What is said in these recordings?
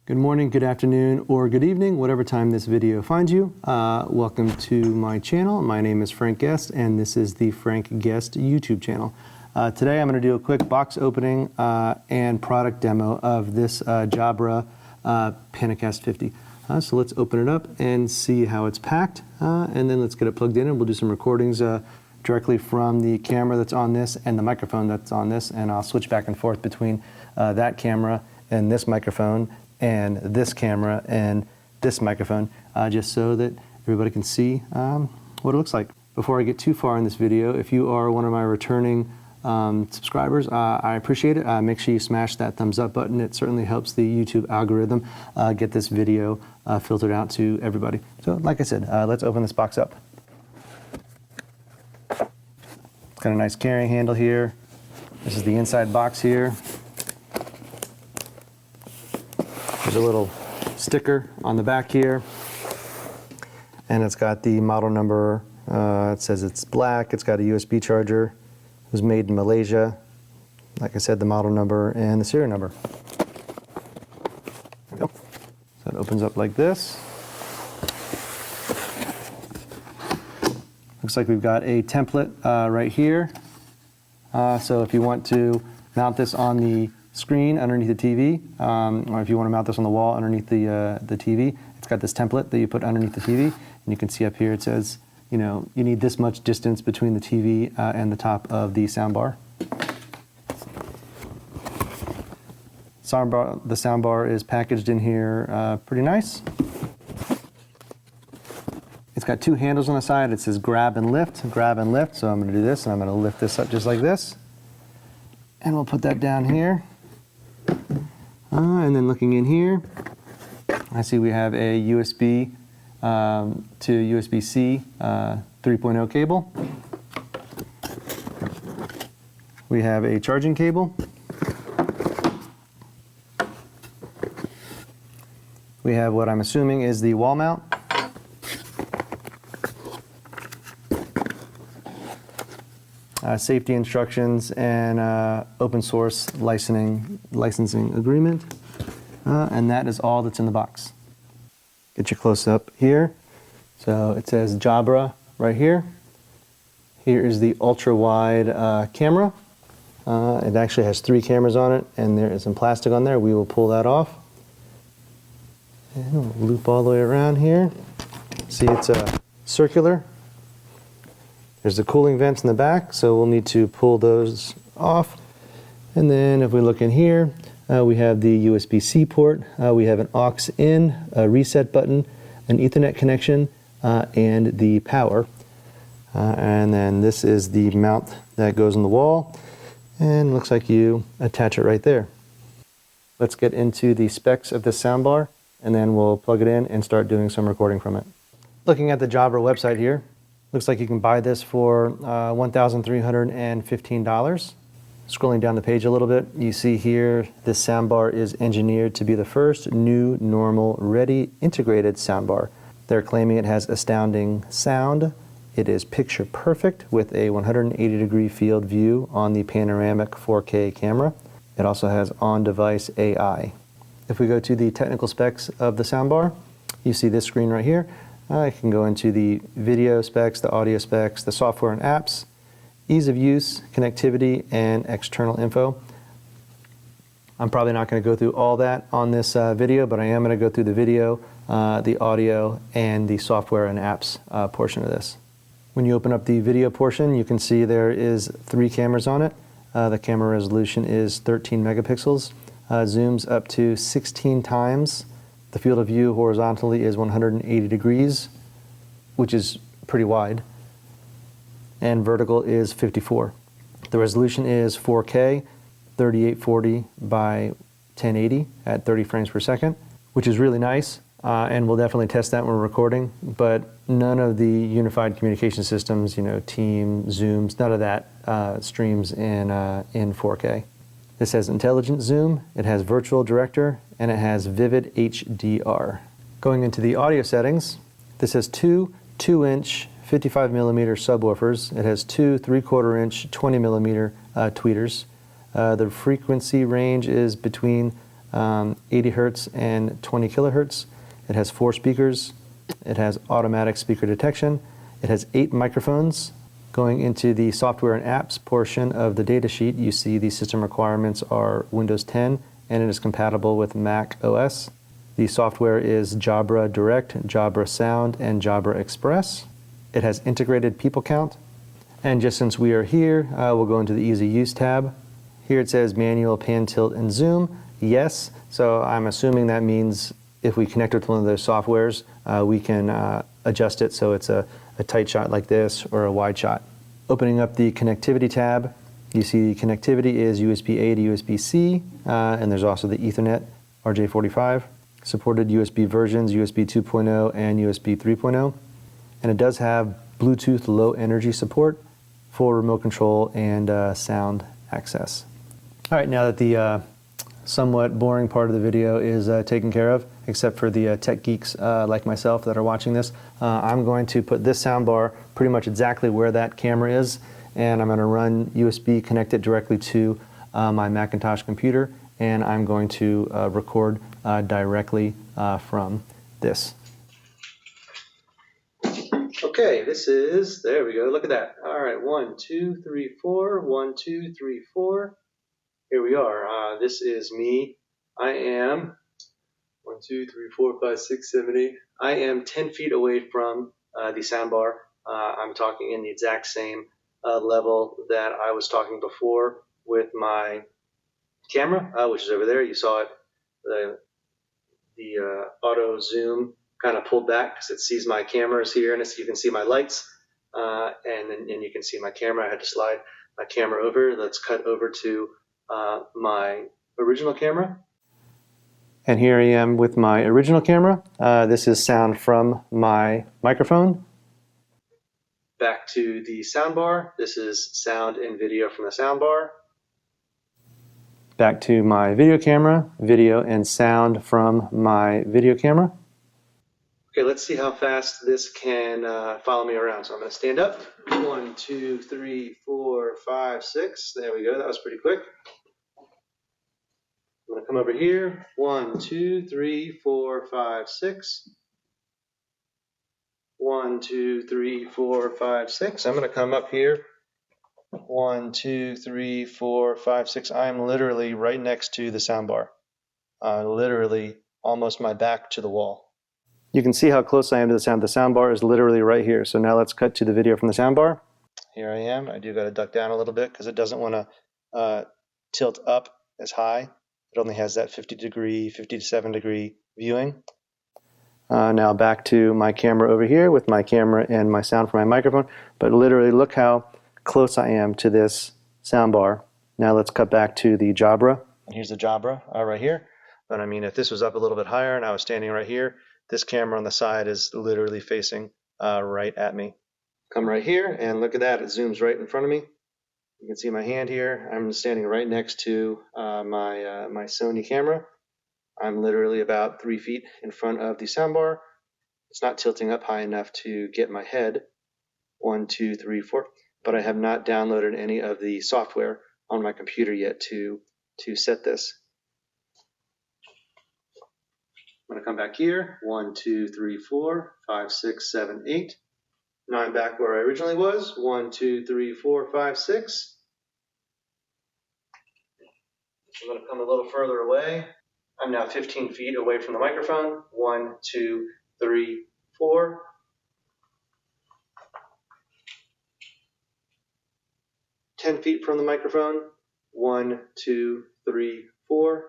Good morning, good afternoon, or good evening, whatever time this video finds you. Welcome to my channel. My name is Frank Guest, and this is the Frank Guest YouTube channel. Today I'm going to do a quick box opening and product demo of this Jabra Panacast 50. So let's open it up and see how it's packed, and then let's get it plugged in, and we'll do some recordings directly from the camera that's on this and the microphone that's on this, and I'll switch back and forth between that camera and this microphone and this camera and this microphone, just so that everybody can see what it looks like. Before I get too far in this video, if you are one of my returning subscribers, I appreciate it. Make sure you smash that thumbs up button. It certainly helps the YouTube algorithm get this video filtered out to everybody. So like I said, let's open this box up. It's got a nice carrying handle here. This is the inside box here. There's a little sticker on the back here, and it's got the model number. It says it's black. It's got a USB charger. It was made in Malaysia. Like I said, the model number and the serial number. There we go. So it opens up like this. Looks like we've got a template right here. So if you want to mount this on the screen underneath the TV, or if you want to mount this on the wall underneath the TV, it's got this template that you put underneath the TV, and you can see up here it says, you know, you need this much distance between the TV and the top of the soundbar. The soundbar is packaged in here pretty nice. It's got two handles on the side. It says grab and lift, so I'm going to do this, and I'm going to lift this up just like this, and we'll put that down here. And then looking in here, I see we have a USB to USB-C 3.0 cable. We have a charging cable. We have what I'm assuming is the wall mount. Safety instructions and open source licensing agreement, and that is all that's in the box. Get your close up here. So it says Jabra right here. Here is the ultra wide camera. It actually has 3 cameras on it, and there is some plastic on there. We will pull that off, and we'll loop all the way around here. See, it's circular. There's the cooling vents in the back, so we'll need to pull those off. And then if we look in here, we have the USB-C port, we have an aux in, a reset button, an Ethernet connection, and the power. And then this is the mount that goes on the wall, and looks like you attach it right there. Let's get into the specs of this soundbar, and then we'll plug it in and start doing some recording from it. Looking at the Jabra website here, looks like you can buy this for $1,315. Scrolling down the page a little bit, you see here this soundbar is engineered to be the first new, normal, ready, integrated soundbar. They're claiming it has astounding sound. It is picture perfect with a 180-degree field view on the panoramic 4K camera. It also has on-device AI. If we go to the technical specs of the soundbar, you see this screen right here. I can go into the video specs, the audio specs, the software and apps, ease of use, connectivity, and external info. I'm probably not going to go through all that on this video, but I am going to go through the video, the audio, and the software and apps portion of this. When you open up the video portion, you can see there is 3 cameras on it. The camera resolution is 13 megapixels, zooms up to 16 times. The field of view horizontally is 180 degrees, which is pretty wide, and vertical is 54. The resolution is 4K, 3840 by 1080 at 30 frames per second, which is really nice, and we'll definitely test that when we're recording, but none of the unified communication systems, you know, Team, Zooms, none of that streams in 4K. This has intelligent zoom, it has virtual director, and it has vivid HDR. Going into the audio settings, this has 2 2-inch 55mm subwoofers. It has 2 3/4-inch 20mm tweeters. The frequency range is between 80 hertz and 20 kilohertz. It has 4 speakers. It has automatic speaker detection. It has 8 microphones. Going into the software and apps portion of the datasheet, you see the system requirements are Windows 10, and it is compatible with Mac OS. The software is Jabra Direct, Jabra Sound, and Jabra Express. It has integrated people count. And just since we are here, we'll go into the Easy Use tab. Here it says manual pan, tilt, and zoom. Yes, so I'm assuming that means if we connect with one of those softwares, we can adjust it so it's a tight shot like this or a wide shot. Opening up the connectivity tab, you see connectivity is USB-A to USB-C, and there's also the Ethernet RJ45. Supported USB versions, USB 2.0 and USB 3.0. And it does have Bluetooth low energy support, full remote control, and sound access. All right, now that the somewhat boring part of the video is taken care of, except for the tech geeks like myself that are watching this, I'm going to put this soundbar pretty much exactly where that camera is, and I'm going to run USB, connect it directly to my Macintosh computer, and I'm going to record directly from this. Okay, this is, there we go, look at that. All right, 1, 2, 3, 4, 1, 2, 3, 4. Here we are. This is me. I am 1, 2, 3, 4, 5, 6, 7, 8. I am 10 feet away from the soundbar. I'm talking in the exact same level that I was talking before with my camera, which is over there. You saw it, the auto zoom kind of pulled back because it sees my cameras here, and you can see my lights, and you can see my camera. I had to slide my camera over. Let's cut over to my original camera. And here I am with my original camera. This is sound from my microphone. Back to the soundbar. This is sound and video from the soundbar. Back to my video camera, video and sound from my video camera. Okay, let's see how fast this can follow me around. So I'm going to stand up. 1, 2, 3, 4, 5, 6. There we go. That was pretty quick. I'm going to come over here. 1, 2, 3, 4, 5, 6. 1, 2, 3, 4, 5, 6. I'm going to come up here. 1, 2, 3, 4, 5, 6. I'm literally right next to the soundbar. Literally almost my back to the wall. You can see how close I am to the sound. The soundbar is literally right here. So now let's cut to the video from the soundbar. Here I am. I do got to duck down a little bit because it doesn't want to tilt up as high. It only has that 57 degree viewing. Now back to my camera over here with my camera and my sound from my microphone. But literally look how close I am to this soundbar. Now let's cut back to the Jabra. And here's the Jabra right here. But I mean, if this was up a little bit higher and I was standing right here, this camera on the side is literally facing right at me. Come right here and look at that. It zooms right in front of me. You can see my hand here. I'm standing right next to my Sony camera. I'm literally about 3 feet in front of the soundbar. It's not tilting up high enough to get my head. 1, 2, 3, 4. But I have not downloaded any of the software on my computer yet to set this. I'm going to come back here. 1, 2, 3, 4, 5, 6, 7, 8. Now I'm back where I originally was. 1, 2, 3, 4, 5, 6. I'm going to come a little further away. I'm now 15 feet away from the microphone. 1, 2, 3, 4. 10 feet from the microphone. 1, 2, 3, 4.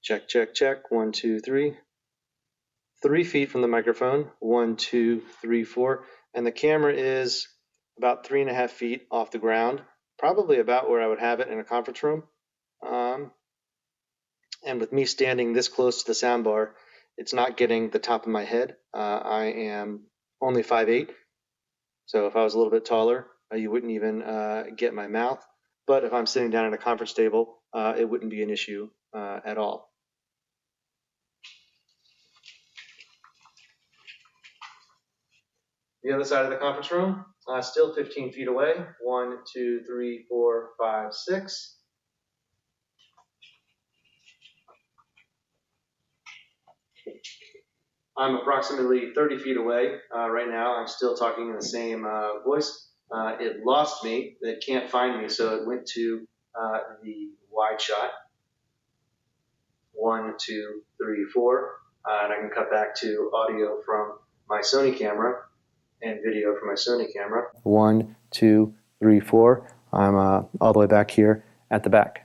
Check, check, check. 1, 2, 3. 3 feet from the microphone. 1, 2, 3, 4. And the camera is about 3.5 feet off the ground, probably about where I would have it in a conference room. And with me standing this close to the soundbar, it's not getting the top of my head. I am only 5'8", so if I was a little bit taller, you wouldn't even get my mouth. But if I'm sitting down at a conference table, it wouldn't be an issue at all. The other side of the conference room, Still 15 feet away. 1, 2, 3, 4, 5, 6. I'm approximately 30 feet away right now. I'm still talking in the same voice. It lost me. It can't find me, so it went to the wide shot. 1, 2, 3, 4. And I can cut back to audio from my Sony camera and video from my Sony camera. 1, 2, 3, 4. I'm all the way back here at the back.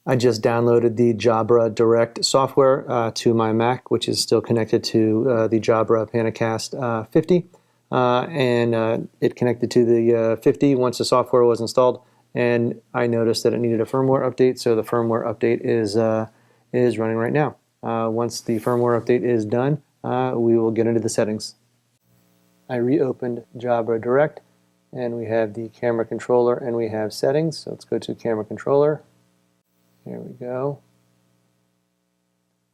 I just downloaded the Jabra Direct software to my Mac, which is still connected to the Jabra Panacast 50. And it connected to the 50 once the software was installed. And I noticed that it needed a firmware update, so the firmware update is running right now. Once the firmware update is done, we will get into the settings. I reopened Jabra Direct, and we have the camera controller and we have settings. So let's go to camera controller. Here we go.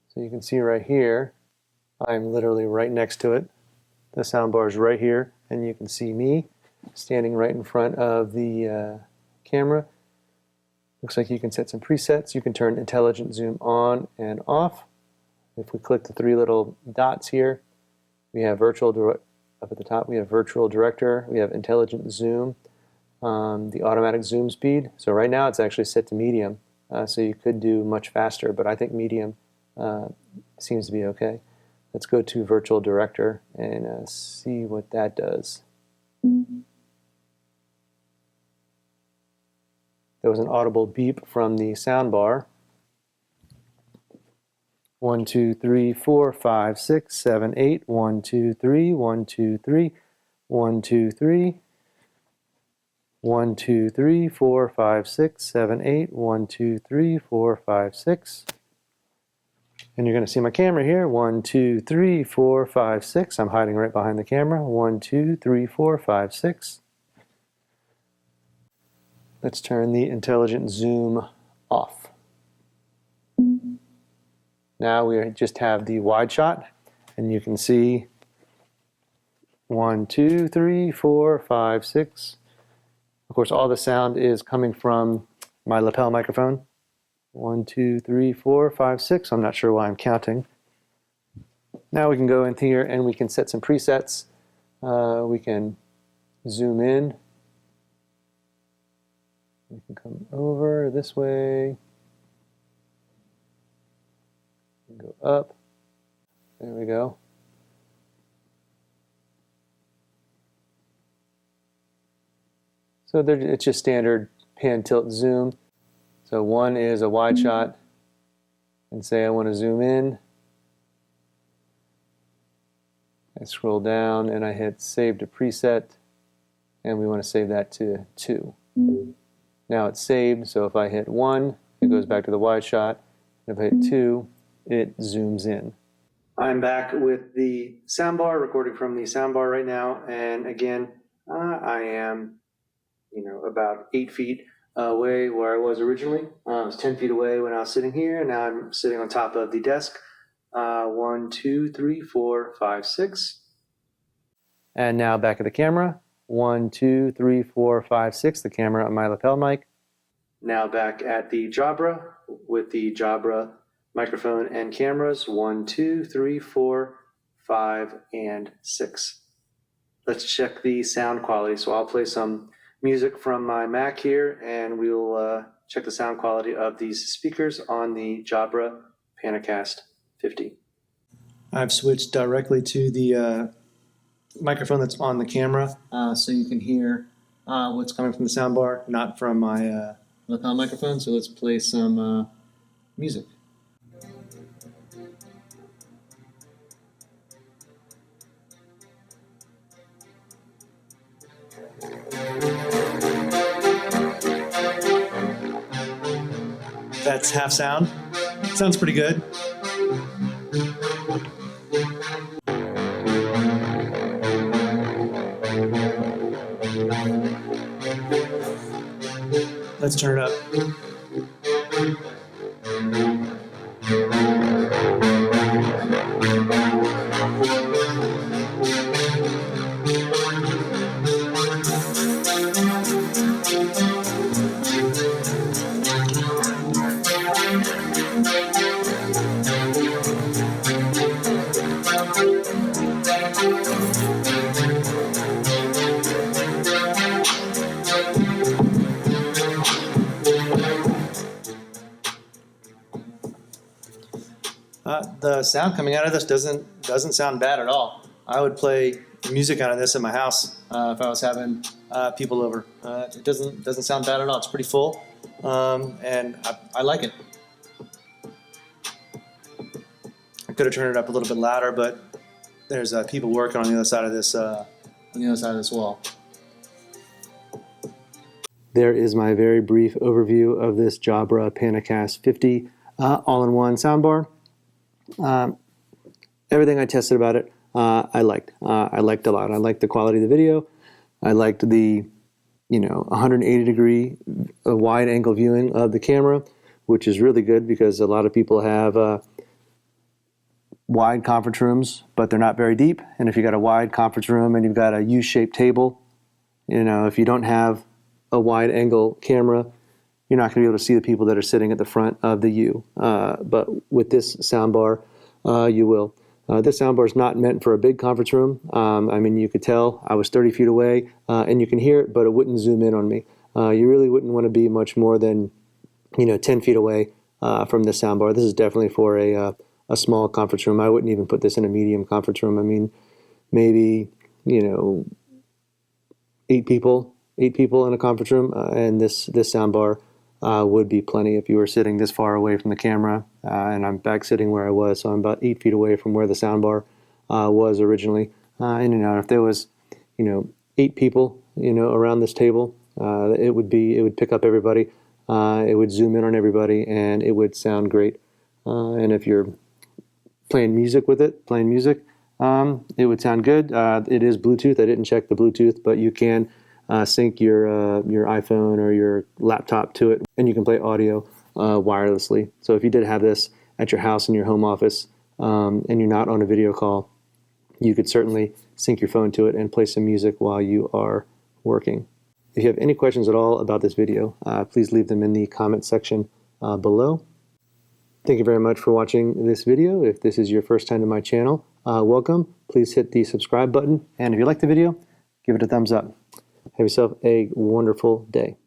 So you can see right here, I'm literally right next to it. The soundbar is right here, and you can see me standing right in front of the camera. Looks like you can set some presets. You can turn intelligent zoom on and off. If we click the 3 little dots here, we have up at the top, we have virtual director, we have intelligent zoom, the automatic zoom speed. So right now it's actually set to medium. So you could do much faster, but I think medium seems to be okay. Let's go to virtual director and see what that does. There was an audible beep from the soundbar. 1, 2, 3, 4, 5, 6, 7, 8. 1, 2, 3. 1, 2, 3. 1, 2, 3. 1, 2, 3, 4, 5, 6, 7, 8. 1, 2, 3, 4, 5, 6. And you're going to see my camera here. 1, 2, 3, 4, 5, 6. I'm hiding right behind the camera. 1, 2, 3, 4, 5, 6. Let's turn the intelligent zoom off. Now we just have the wide shot, and you can see 1, 2, 3, 4, 5, 6. Of course, all the sound is coming from my lapel microphone. 1, 2, 3, 4, 5, 6. I'm not sure why I'm counting. Now we can go in here and we can set some presets. We can zoom in. We can come over this way. Go up. There we go. So it's just standard pan, tilt, zoom. So 1 is a wide shot, and say I want to zoom in. I scroll down and I hit save to preset, and we want to save that to 2. Now it's saved, so if I hit 1, it goes back to the wide shot. If I hit 2, it zooms in. I'm back with the soundbar, recording from the soundbar right now, and again, I am, about 8 feet away where I was originally. I was 10 feet away when I was sitting here, and now I'm sitting on top of the desk. 1, 2, 3, 4, 5, 6. And now back at the camera. 1, 2, 3, 4, 5, 6. The camera on my lapel mic. Now back at the Jabra with the Jabra microphone and cameras. 1, 2, 3, 4, 5, and 6. Let's check the sound quality. So I'll play some music from my Mac here, and we'll check the sound quality of these speakers on the Jabra Panacast 50. I've switched directly to the microphone that's on the camera, so you can hear what's coming from the soundbar, not from my lapel microphone. So let's play some music. That's half sound. Sounds pretty good. Let's turn it up. the sound coming out of this doesn't sound bad at all. I would play music out of this at my house if I was having people over. It doesn't sound bad at all. It's pretty full, and I like it. I could have turned it up a little bit louder, but there's people working on the other side of this wall. There is my very brief overview of this Jabra Panacast 50 all-in-one soundbar. Everything I tested about it, I liked. I liked a lot. I liked the quality of the video. I liked the 180 degree wide angle viewing of the camera, which is really good because a lot of people have wide conference rooms, but they're not very deep. And if you got a wide conference room and you've got a U-shaped table, if you don't have a wide angle camera, you're not going to be able to see the people that are sitting at the front of the U. But with this soundbar, you will. This soundbar is not meant for a big conference room. You could tell I was 30 feet away, and you can hear it, but it wouldn't zoom in on me. You really wouldn't want to be much more than 10 feet away from this soundbar. This is definitely for a small conference room. I wouldn't even put this in a medium conference room. Maybe 8 people in a conference room, and this soundbar would be plenty if you were sitting this far away from the camera. And I'm back sitting where I was, so I'm about 8 feet away from where the soundbar was originally. If there was 8 people around this table, it would pick up everybody. It would zoom in on everybody, and it would sound great. And if you're playing music, it would sound good. It is Bluetooth. I didn't check the Bluetooth, but you can sync your iPhone or your laptop to it, and you can play audio wirelessly. So if you did have this at your house in your home office and you're not on a video call, you could certainly sync your phone to it and play some music while you are working. If you have any questions at all about this video, please leave them in the comment section below. Thank you very much for watching this video. If this is your first time to my channel, welcome. Please hit the subscribe button, and if you like the video, give it a thumbs up. Have yourself a wonderful day.